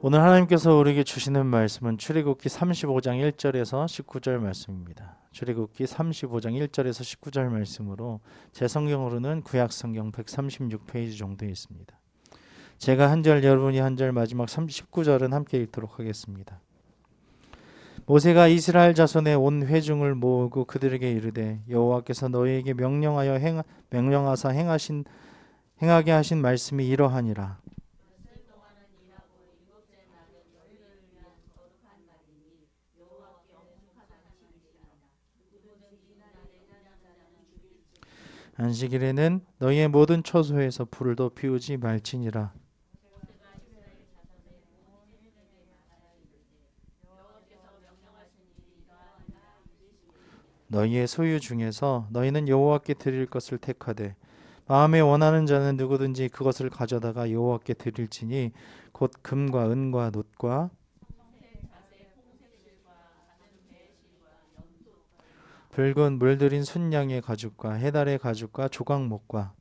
오늘 하나님께서 우리에게 주시는 말씀은 출애굽기 35장 1절에서 19절 말씀입니다. 출애굽기 35장 1절에서 19절 말씀으로 제 성경으로는 구약 성경 136페이지 정도에 있습니다. 제가 한 절, 여러분이 한 절, 마지막 19절은 함께 읽도록 하겠습니다. 모세가 이스라엘 자손의 온 회중을 모으고 그들에게 이르되 여호와께서 너희에게 명령하사 행하게 하신 말씀이 이러하니라. 안식일에는 너희의 모든 처소에서 불도 피우지 말지니라. 너희의 소유 중에서 너희는 여호와께 드릴 것을 택하되 마음에 원하는 자는 누구든지 그것을 가져다가 여호와께 드릴지니 곧 금과 은과 놋과 붉은 물들인 순양의 가죽과 해달의 가죽과 조각목과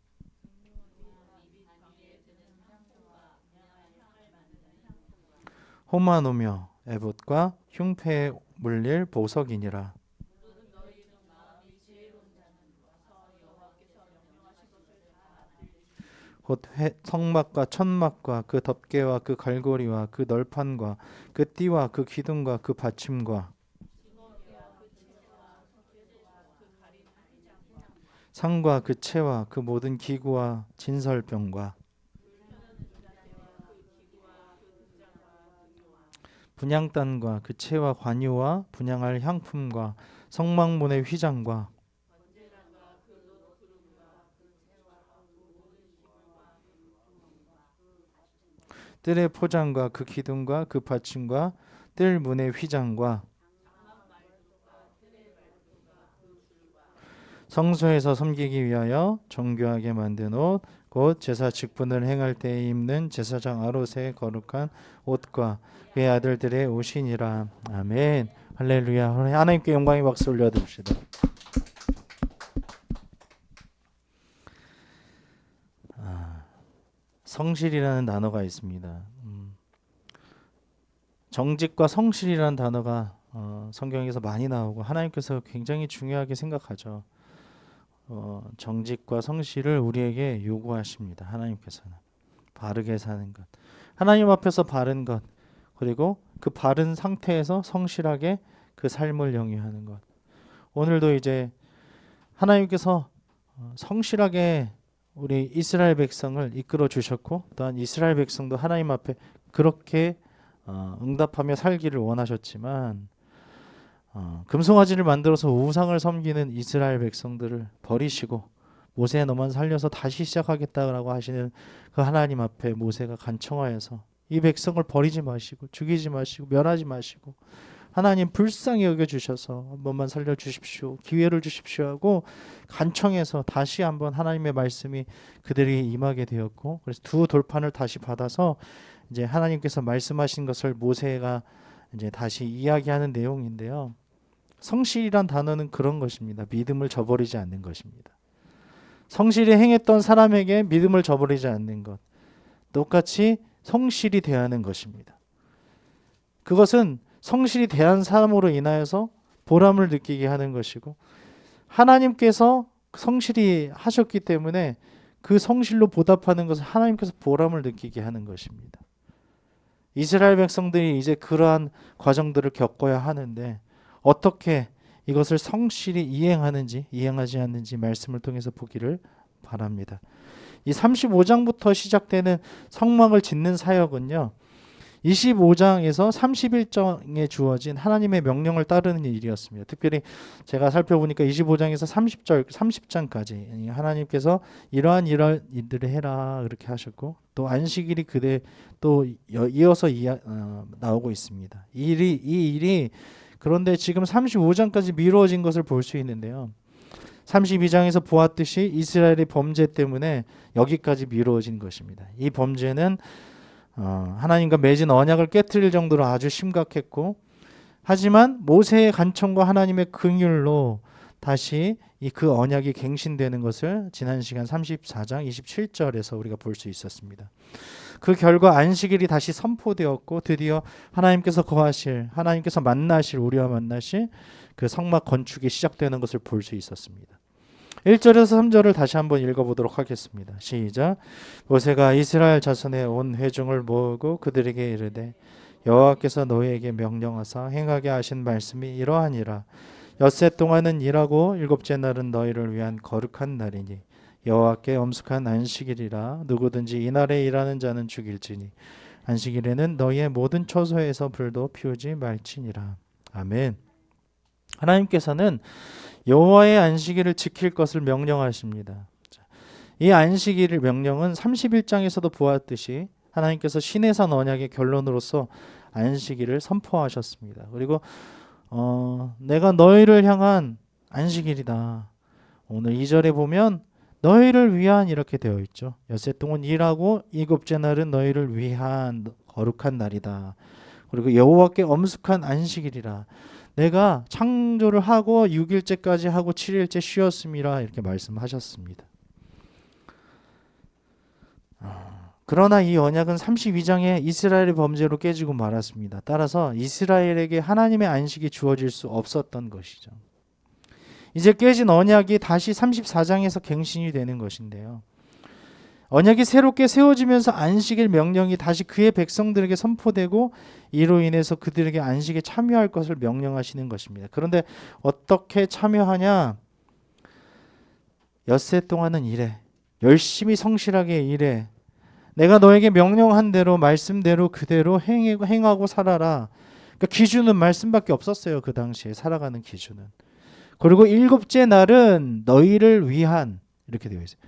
호마노며 에봇과 흉패에 물릴 보석이니라. 곧 성막과 천막과 그 덮개와 그 갈고리와 그 널판과 그 띠와 그 기둥과 그 받침과 상과 그 채와 그 모든 기구와 진설병과 분향단과 그 채와 관유와 분향할 향품과 성막문의 휘장과 뜰의 포장과 그 기둥과 그 받침과 뜰 문의 휘장과 성소에서 섬기기 위하여 정교하게 만든 옷, 곧 제사 직분을 행할 때에 입는 제사장 아롯의 거룩한 옷과 그의 아들들의 옷이니라. 아멘. 할렐루야. 하나님께 영광의 박수 올려드립시다. 성실이라는 단어가 있습니다. 정직과 성실이라는 단어가 성경에서 많이 나오고 하나님께서 굉장히 중요하게 생각하죠. 정직과 성실을 우리에게 요구하십니다. 하나님께서는 바르게 사는 것, 하나님 앞에서 바른 것, 그리고 그 바른 상태에서 성실하게 그 삶을 영위하는 것. 오늘도 이제 하나님께서 성실하게 우리 이스라엘 백성을 이끌어 주셨고, 또한 이스라엘 백성도 하나님 앞에 그렇게 응답하며 살기를 원하셨지만 금송아지를 만들어서 우상을 섬기는 이스라엘 백성들을 버리시고 모세 너만 살려서 다시 시작하겠다라고 하시는 그 하나님 앞에 모세가 간청하여서 이 백성을 버리지 마시고 죽이지 마시고 멸하지 마시고 하나님 불쌍히 여겨주셔서 한 번만 살려주십시오, 기회를 주십시오 하고 간청해서 다시 한번 하나님의 말씀이 그들에게 임하게 되었고, 그래서 두 돌판을 다시 받아서 이제 하나님께서 말씀하신 것을 모세가 이제 다시 이야기하는 내용인데요. 성실이란 단어는 그런 것입니다. 믿음을 저버리지 않는 것입니다. 성실히 행했던 사람에게 믿음을 저버리지 않는 것, 똑같이 성실히 대하는 것입니다. 그것은 성실히 대한 사람으로 인하여서 보람을 느끼게 하는 것이고, 하나님께서 성실히 하셨기 때문에 그 성실로 보답하는 것을 하나님께서 보람을 느끼게 하는 것입니다. 이스라엘 백성들이 이제 그러한 과정들을 겪어야 하는데 어떻게 이것을 성실히 이행하는지 이행하지 않는지 말씀을 통해서 보기를 바랍니다. 이 35장부터 시작되는 성막을 짓는 사역은요, 25장에서 31장에 주어진 하나님의 명령을 따르는 일이었습니다. 특별히 제가 살펴보니까 25장에서 30장까지 하나님께서 이러한 일들을 해라 그렇게 하셨고, 또 안식일이 그대 또 이어서 나오고 있습니다. 이 일이 그런데 지금 35장까지 미루어진 것을 볼 수 있는데요. 32장에서 보았듯이 이스라엘의 범죄 때문에 여기까지 미루어진 것입니다. 이 범죄는 하나님과 맺은 언약을 깨트릴 정도로 아주 심각했고, 하지만 모세의 간청과 하나님의 긍휼로 다시 그 언약이 갱신되는 것을 지난 시간 34장 27절에서 우리가 볼 수 있었습니다. 그 결과 안식일이 다시 선포되었고 드디어 하나님께서 거하실, 하나님께서 만나실, 우리와 만나실 그 성막 건축이 시작되는 것을 볼 수 있었습니다. 1절에서 3절을 다시 한번 읽어보도록 하겠습니다. 시작. 모세가 이스라엘 자손의 온 회중을 모으고 그들에게 이르되 여호와께서 너희에게 명령하사 행하게 하신 말씀이 이러하니라. 엿새 동안은 일하고 일곱째 날은 너희를 위한 거룩한 날이니 여호와께 엄숙한 안식일이라. 누구든지 이날에 일하는 자는 죽일지니 안식일에는 너희의 모든 처소에서 불도 피우지 말지니라. 아멘. 하나님께서는 여호와의 안식일을 지킬 것을 명령하십니다. 이 안식일의 명령은 31장에서도 보았듯이 하나님께서 시내산 언약의 결론으로서 안식일을 선포하셨습니다. 그리고 내가 너희를 향한 안식일이다. 오늘 2절에 보면 너희를 위한 이렇게 되어 있죠. 엿새 동안 일하고 일곱째 날은 너희를 위한 거룩한 날이다. 그리고 여호와께 엄숙한 안식일이라. 내가 창조를 하고 6일째까지 하고 7일째 쉬었음이라 이렇게 말씀하셨습니다. 그러나 이 언약은 32장에 이스라엘의 범죄로 깨지고 말았습니다. 따라서 이스라엘에게 하나님의 안식이 주어질 수 없었던 것이죠. 이제 깨진 언약이 다시 34장에서 갱신이 되는 것인데요. 언약이 새롭게 세워지면서 안식일 명령이 다시 그의 백성들에게 선포되고 이로 인해서 그들에게 안식에 참여할 것을 명령하시는 것입니다. 그런데 어떻게 참여하냐? 엿새 동안은 일해. 열심히 성실하게 일해. 내가 너에게 명령한 대로 말씀대로 그대로 행하고 살아라. 그러니까 기준은 말씀밖에 없었어요. 그 당시에 살아가는 기준은. 그리고 일곱째 날은 너희를 위한 이렇게 되어 있어요.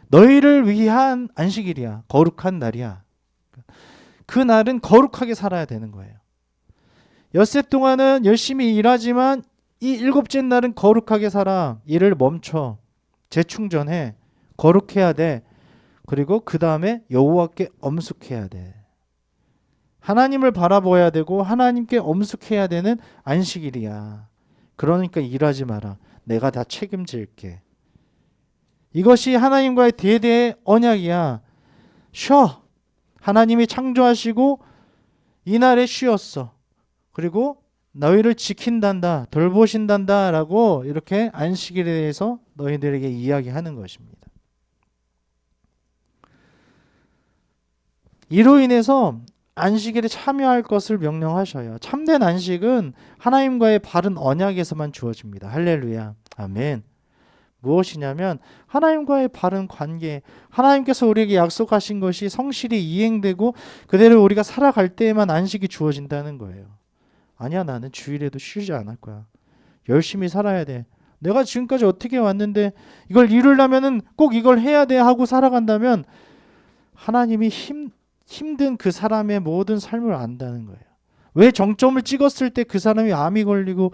너희를 위한 안식일이야. 거룩한 날이야. 그 날은 거룩하게 살아야 되는 거예요. 엿새 동안은 열심히 일하지만 이 일곱째 날은 거룩하게 살아. 일을 멈춰. 재충전해. 거룩해야 돼. 그리고 그 다음에 여호와께 엄숙해야 돼. 하나님을 바라보아야 되고 하나님께 엄숙해야 되는 안식일이야. 그러니까 일하지 마라. 내가 다 책임질게. 이것이 하나님과의 대대의 언약이야. 쉬어. 하나님이 창조하시고 이날에 쉬었어. 그리고 너희를 지킨단다. 돌보신단다. 라고 이렇게 안식일에 대해서 너희들에게 이야기하는 것입니다. 이로 인해서 안식일에 참여할 것을 명령하셔요. 참된 안식은 하나님과의 바른 언약에서만 주어집니다. 할렐루야. 아멘. 무엇이냐면 하나님과의 바른 관계, 하나님께서 우리에게 약속하신 것이 성실히 이행되고 그대로 우리가 살아갈 때에만 안식이 주어진다는 거예요. 아니야, 나는 주일에도 쉬지 않을 거야. 열심히 살아야 돼. 내가 지금까지 어떻게 왔는데 이걸 이루려면은 꼭 이걸 해야 돼 하고 살아간다면 하나님이 힘든 그 사람의 모든 삶을 안다는 거예요. 왜 정점을 찍었을 때 그 사람이 암이 걸리고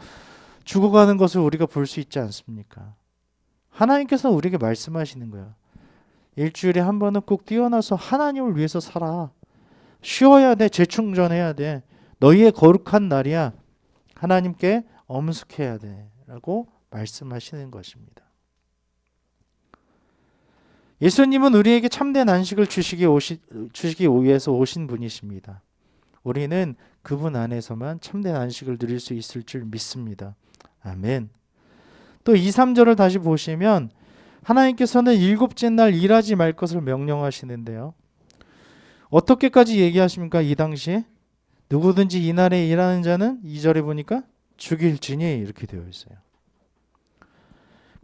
죽어가는 것을 우리가 볼 수 있지 않습니까? 하나님께서 우리에게 말씀하시는 거예요. 일주일에 한 번은 꼭 뛰어나서 하나님을 위해서 살아. 쉬어야 돼. 재충전해야 돼. 너희의 거룩한 날이야. 하나님께 엄숙해야 돼. 라고 말씀하시는 것입니다. 예수님은 우리에게 참된 안식을 주시기 위해서 오신 분이십니다. 우리는 그분 안에서만 참된 안식을 누릴 수 있을 줄 믿습니다. 아멘. 또 2, 3절을 다시 보시면 하나님께서는 일곱째 날 일하지 말 것을 명령하시는데요. 어떻게까지 얘기하십니까? 이 당시에 누구든지 이날에 일하는 자는 2절에 보니까 죽일지니 이렇게 되어 있어요.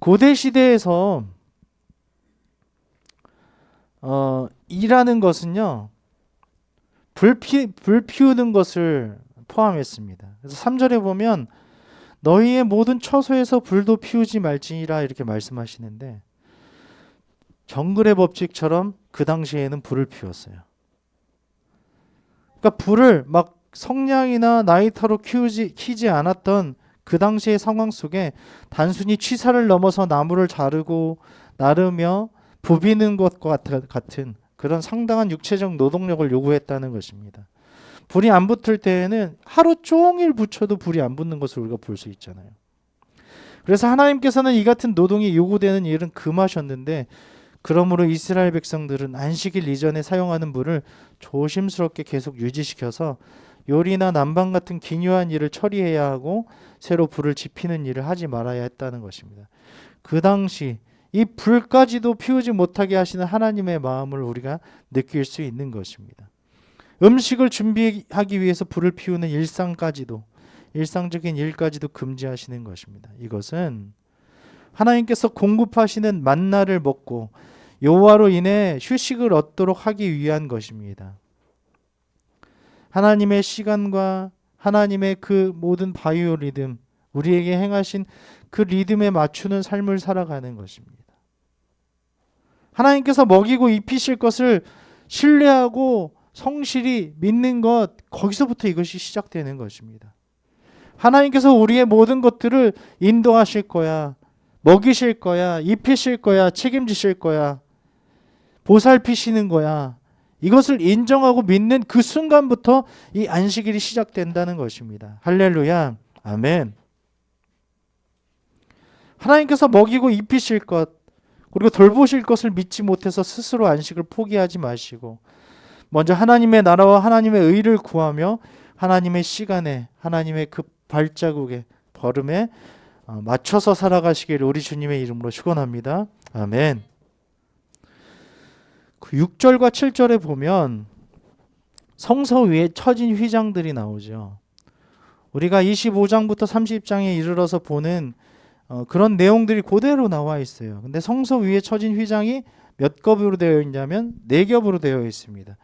고대 시대에서 일하는 것은요, 불 피우는 것을 포함했습니다. 그래서 3절에 보면 너희의 모든 처소에서 불도 피우지 말지니라 이렇게 말씀하시는데 정글의 법칙처럼 그 당시에는 불을 피웠어요. 그러니까 불을 막 성냥이나 나이터로 키지 않았던 그 당시의 상황 속에 단순히 취사를 넘어서 나무를 자르고 나르며 부비는 것과 같은 그런 상당한 육체적 노동력을 요구했다는 것입니다. 불이 안 붙을 때에는 하루 종일 붙여도 불이 안 붙는 것을 우리가 볼 수 있잖아요. 그래서 하나님께서는 이 같은 노동이 요구되는 일은 금하셨는데, 그러므로 이스라엘 백성들은 안식일 이전에 사용하는 물을 조심스럽게 계속 유지시켜서 요리나 난방 같은 기묘한 일을 처리해야 하고 새로 불을 지피는 일을 하지 말아야 했다는 것입니다. 그 당시 이 불까지도 피우지 못하게 하시는 하나님의 마음을 우리가 느낄 수 있는 것입니다. 음식을 준비하기 위해서 불을 피우는 일상적인 일까지도 금지하시는 것입니다. 이것은 하나님께서 공급하시는 만나를 먹고 여호와로 인해 휴식을 얻도록 하기 위한 것입니다. 하나님의 시간과 하나님의 그 모든 바이오 리듬, 우리에게 행하신 그 리듬에 맞추는 삶을 살아가는 것입니다. 하나님께서 먹이고 입히실 것을 신뢰하고 성실히 믿는 것, 거기서부터 이것이 시작되는 것입니다. 하나님께서 우리의 모든 것들을 인도하실 거야, 먹이실 거야, 입히실 거야, 책임지실 거야, 보살피시는 거야. 이것을 인정하고 믿는 그 순간부터 이 안식일이 시작된다는 것입니다. 할렐루야, 아멘. 하나님께서 먹이고 입히실 것, 그리고 돌보실 것을 믿지 못해서 스스로 안식을 포기하지 마시고 먼저 하나님의 나라와 하나님의 의를 구하며 하나님의 시간에, 하나님의 그 발자국에, 걸음에 맞춰서 살아가시기를 우리 주님의 이름으로 축원합니다. 아멘. 6절과 7절에 보면 성서 위에 처진 휘장들이 나오죠. 우리가 25장부터 30장에 이르러서 보는 그런 내용들이 그대로 나와 있어요. 근데 성서 위에 처진 휘장이 몇 겹으로 되어 있냐면 4겹으로 되어 있습니다.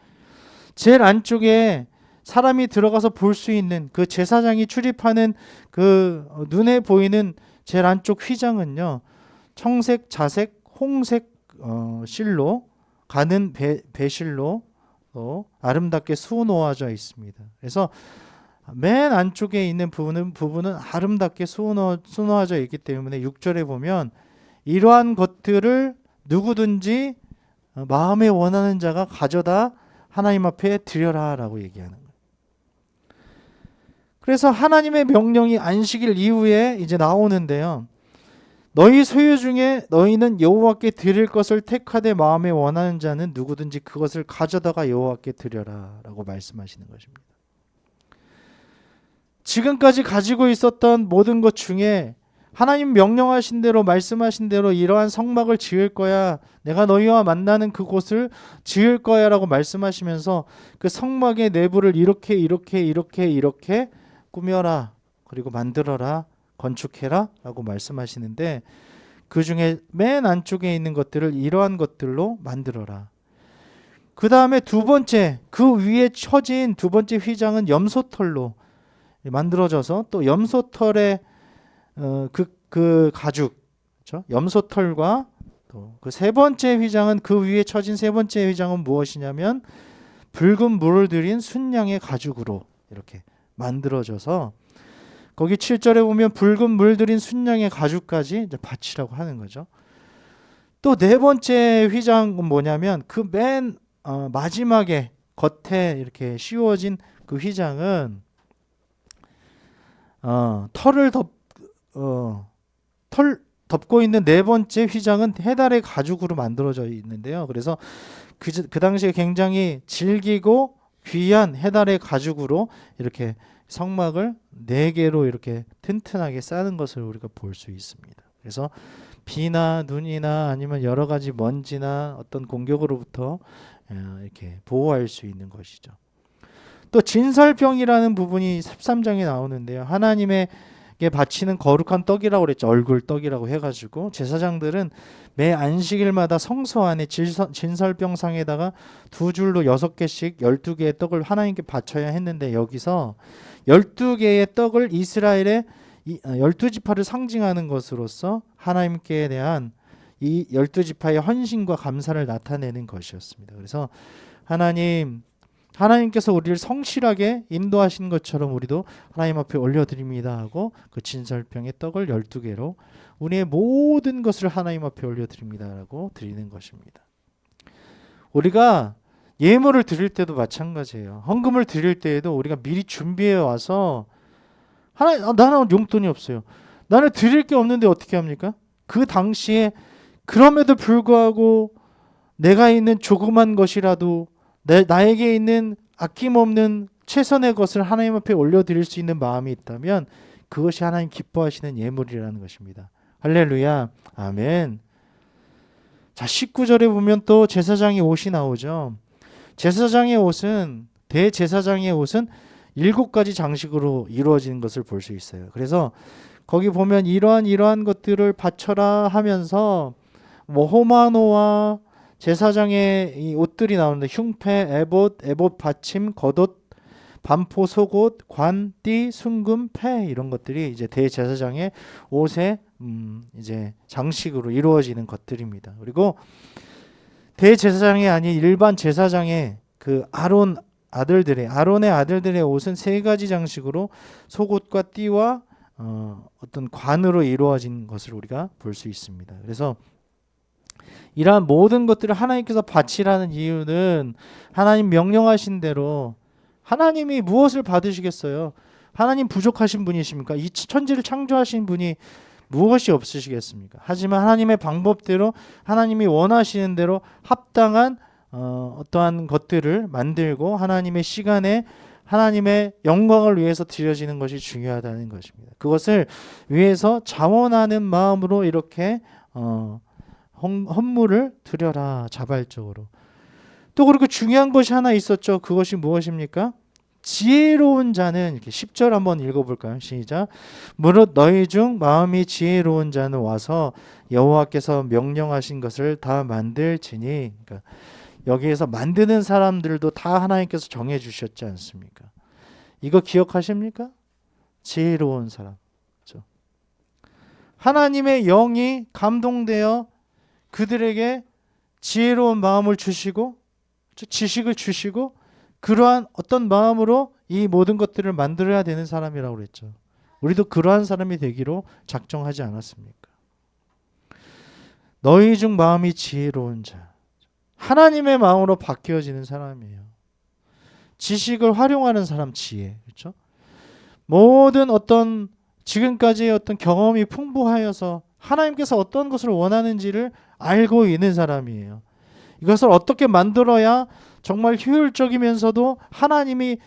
제일 안쪽에 사람이 들어가서 볼 수 있는 그 제사장이 출입하는 그 눈에 보이는 제일 안쪽 휘장은요, 청색, 자색, 홍색 실로 가는 배실로 아름답게 수놓아져 있습니다. 그래서 맨 안쪽에 있는 부분은 아름답게 수놓아져 있기 때문에 6절에 보면 이러한 것들을 누구든지 마음에 원하는 자가 가져다 하나님 앞에 드려라 라고 얘기하는 거예요. 그래서 하나님의 명령이 안식일 이후에 이제 나오는데요. 너희 소유 중에 너희는 여호와께 드릴 것을 택하되 마음에 원하는 자는 누구든지 그것을 가져다가 여호와께 드려라 라고 말씀하시는 것입니다. 지금까지 가지고 있었던 모든 것 중에 하나님 명령하신 대로, 말씀하신 대로 이러한 성막을 지을 거야, 내가 너희와 만나는 그곳을 지을 거야 라고 말씀하시면서 그 성막의 내부를 이렇게 꾸며라, 그리고 만들어라, 건축해라 라고 말씀하시는데, 그 중에 맨 안쪽에 있는 것들을 이러한 것들로 만들어라. 그 다음에 두 번째, 그 위에 쳐진 두 번째 휘장은 염소털로 만들어져서 또 염소털의 그 가죽, 그렇죠? 염소털과 또 그 세 번째 휘장은, 그 위에 쳐진 세 번째 휘장은 무엇이냐면 붉은 물을 들인 순양의 가죽으로 이렇게 만들어져서, 거기 7절에 보면 붉은 물 들인 순양의 가죽까지 이제 바치라고 하는 거죠. 또 네 번째 휘장은 뭐냐면 그 맨 마지막에 겉에 이렇게 씌워진 그 휘장은 털 덮고 있는 네 번째 휘장은 해달의 가죽으로 만들어져 있는데요. 그래서 그 당시에 굉장히 질기고 귀한 해달의 가죽으로 이렇게 성막을 4개로 이렇게 튼튼하게 쌓는 것을 우리가 볼 수 있습니다. 그래서 비나 눈이나 아니면 여러 가지 먼지나 어떤 공격으로부터 이렇게 보호할 수 있는 것이죠. 또 진설병이라는 부분이 13장에 나오는데요. 하나님에게 바치는 거룩한 떡이라고 그랬죠. 얼굴 떡이라고 해가지고 제사장들은 매 안식일마다 성소 안에 진설병상에다가 2줄로 6개씩 12개의 떡을 하나님께 바쳐야 했는데, 여기서 12개의 떡을 이스라엘의 12지파를 상징하는 것으로서 하나님께 대한 이 12지파의 헌신과 감사를 나타내는 것이었습니다. 그래서 하나님께서 우리를 성실하게 인도하신 것처럼 우리도 하나님 앞에 올려드립니다 하고 그 진설병의 떡을 12개로 우리의 모든 것을 하나님 앞에 올려드립니다 라고 드리는 것입니다. 우리가 예물을 드릴 때도 마찬가지예요. 헌금을 드릴 때에도 우리가 미리 준비해 와서 나는 용돈이 없어요. 나는 드릴 게 없는데 어떻게 합니까? 그 당시에 그럼에도 불구하고 내가 있는 조그만 것이라도 나에게 있는 아낌없는 최선의 것을 하나님 앞에 올려드릴 수 있는 마음이 있다면 그것이 하나님 기뻐하시는 예물이라는 것입니다. 할렐루야. 아멘. 자, 19절에 보면 또 제사장의 옷이 나오죠. 제사장의 옷은, 대제사장의 옷은 7가지 장식으로 이루어진 것을 볼 수 있어요. 그래서 거기 보면 이러한 것들을 바쳐라 하면서 뭐 호마노와 제사장의 이 옷들이 나오는데 흉패, 에봇 받침, 겉옷, 반포, 속옷, 관, 띠, 순금, 패 이런 것들이 이제 대제사장의 옷의 이제 장식으로 이루어지는 것들입니다. 그리고 대제사장이 아닌 일반 제사장의 그 아론의 아들들의 옷은 3가지 장식으로 속옷과 띠와 어떤 관으로 이루어진 것을 우리가 볼 수 있습니다. 그래서 이러한 모든 것들을 하나님께서 바치라는 이유는 하나님 명령하신 대로 하나님이 무엇을 받으시겠어요? 하나님 부족하신 분이십니까? 이 천지를 창조하신 분이 무엇이 없으시겠습니까? 하지만 하나님의 방법대로 하나님이 원하시는 대로 합당한 어떠한 것들을 만들고 하나님의 시간에 하나님의 영광을 위해서 드려지는 것이 중요하다는 것입니다. 그것을 위해서 자원하는 마음으로 이렇게 헌물을 드려라, 자발적으로. 또 그리고 중요한 것이 하나 있었죠. 그것이 무엇입니까? 지혜로운 자는, 이렇게 10절 한번 읽어볼까요? 시작. 무릇 너희 중 마음이 지혜로운 자는 와서 여호와께서 명령하신 것을 다 만들지니, 그러니까 여기에서 만드는 사람들도 다 하나님께서 정해 주셨지 않습니까? 이거 기억하십니까? 지혜로운 사람. 그렇죠? 하나님의 영이 감동되어 그들에게 지혜로운 마음을 주시고 지식을 주시고 그러한 어떤 마음으로 이 모든 것들을 만들어야 되는 사람이라고 그랬죠. 우리도 그러한 사람이 되기로 작정하지 않았습니까? 너희 중 마음이 지혜로운 자, 하나님의 마음으로 바뀌어지는 사람이에요. 지식을 활용하는 사람, 지혜. 그렇죠? 모든 어떤 지금까지의 어떤 경험이 풍부하여서 하나님께서 어떤 것을 원하는지를 알고 있는 사람이에요. 이것을 어떻게 만들어야 정말 효율적이면서도 하나님이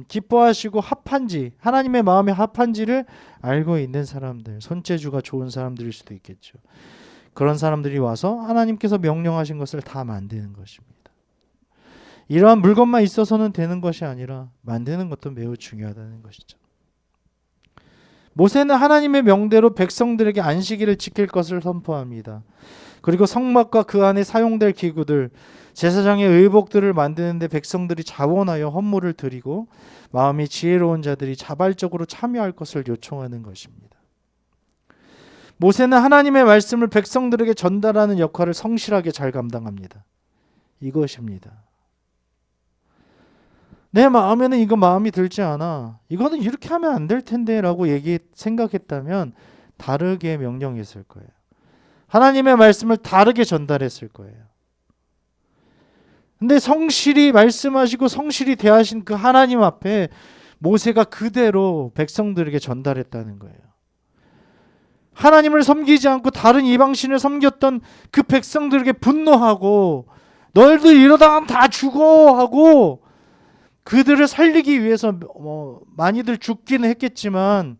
기뻐하시고 합한지, 하나님의 마음에 합한지를 알고 있는 사람들, 손재주가 좋은 사람들일 수도 있겠죠. 그런 사람들이 와서 하나님께서 명령하신 것을 다 만드는 것입니다. 이러한 물건만 있어서는 되는 것이 아니라 만드는 것도 매우 중요하다는 것이죠. 모세는 하나님의 명대로 백성들에게 안식일을 지킬 것을 선포합니다. 그리고 성막과 그 안에 사용될 기구들, 제사장의 의복들을 만드는데 백성들이 자원하여 헌물을 드리고 마음이 지혜로운 자들이 자발적으로 참여할 것을 요청하는 것입니다. 모세는 하나님의 말씀을 백성들에게 전달하는 역할을 성실하게 잘 감당합니다. 이것입니다. 내 마음에는 이거 마음이 들지 않아. 이거는 이렇게 하면 안 될 텐데 라고 생각했다면 다르게 명령했을 거예요. 하나님의 말씀을 다르게 전달했을 거예요. 근데 성실히 말씀하시고 성실히 대하신 그 하나님 앞에 모세가 그대로 백성들에게 전달했다는 거예요. 하나님을 섬기지 않고 다른 이방신을 섬겼던 그 백성들에게 분노하고 너희들 이러다 하면 다 죽어 하고 그들을 살리기 위해서 많이들 죽기는 했겠지만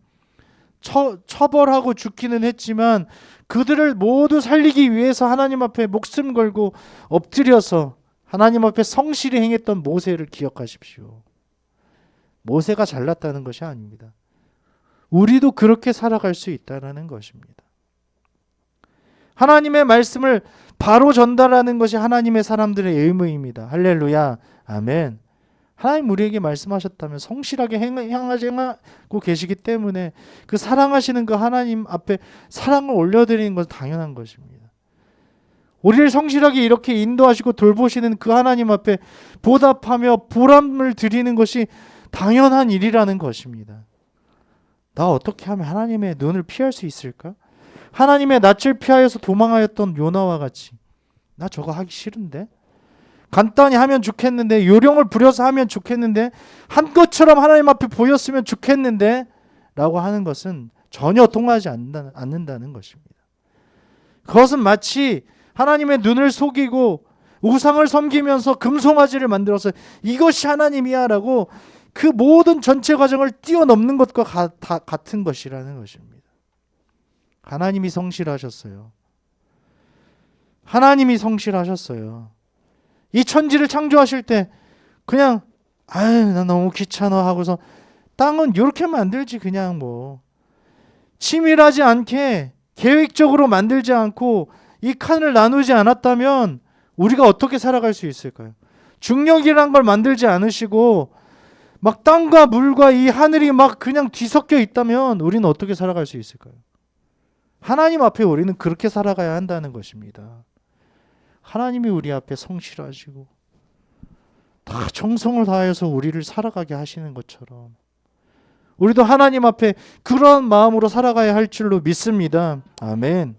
처벌하고 죽기는 했지만 그들을 모두 살리기 위해서 하나님 앞에 목숨 걸고 엎드려서 하나님 앞에 성실히 행했던 모세를 기억하십시오. 모세가 잘났다는 것이 아닙니다. 우리도 그렇게 살아갈 수 있다는 것입니다. 하나님의 말씀을 바로 전달하는 것이 하나님의 사람들의 의무입니다. 할렐루야. 아멘. 하나님 우리에게 말씀하셨다면 성실하게 행하고 계시기 때문에 그 사랑하시는 그 하나님 앞에 사랑을 올려드리는 것은 당연한 것입니다. 우리를 성실하게 이렇게 인도하시고 돌보시는 그 하나님 앞에 보답하며 보람을 드리는 것이 당연한 일이라는 것입니다. 나 어떻게 하면 하나님의 눈을 피할 수 있을까? 하나님의 낯을 피하여서 도망하였던 요나와 같이 나 저거 하기 싫은데? 간단히 하면 좋겠는데, 요령을 부려서 하면 좋겠는데, 한 것처럼 하나님 앞에 보였으면 좋겠는데 라고 하는 것은 전혀 통하지 않는다는 것입니다. 그것은 마치 하나님의 눈을 속이고 우상을 섬기면서 금송아지를 만들어서 이것이 하나님이야 라고 그 모든 전체 과정을 뛰어넘는 것과 같은 것이라는 것입니다. 하나님이 성실하셨어요. 하나님이 성실하셨어요. 이 천지를 창조하실 때 그냥 아유 나 너무 귀찮아 하고서 땅은 이렇게 만들지 그냥 뭐 치밀하지 않게 계획적으로 만들지 않고 이 칸을 나누지 않았다면 우리가 어떻게 살아갈 수 있을까요? 중력이란 걸 만들지 않으시고 막 땅과 물과 이 하늘이 막 그냥 뒤섞여 있다면 우리는 어떻게 살아갈 수 있을까요? 하나님 앞에 우리는 그렇게 살아가야 한다는 것입니다. 하나님이 우리 앞에 성실하시고 다 정성을 다해서 우리를 살아가게 하시는 것처럼 우리도 하나님 앞에 그런 마음으로 살아가야 할 줄로 믿습니다. 아멘.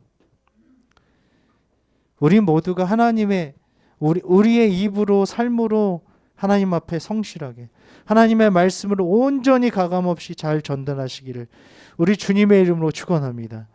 우리 모두가 하나님의 우리의 입으로 삶으로 하나님 앞에 성실하게 하나님의 말씀을 온전히 가감없이 잘 전달하시기를 우리 주님의 이름으로 축원합니다.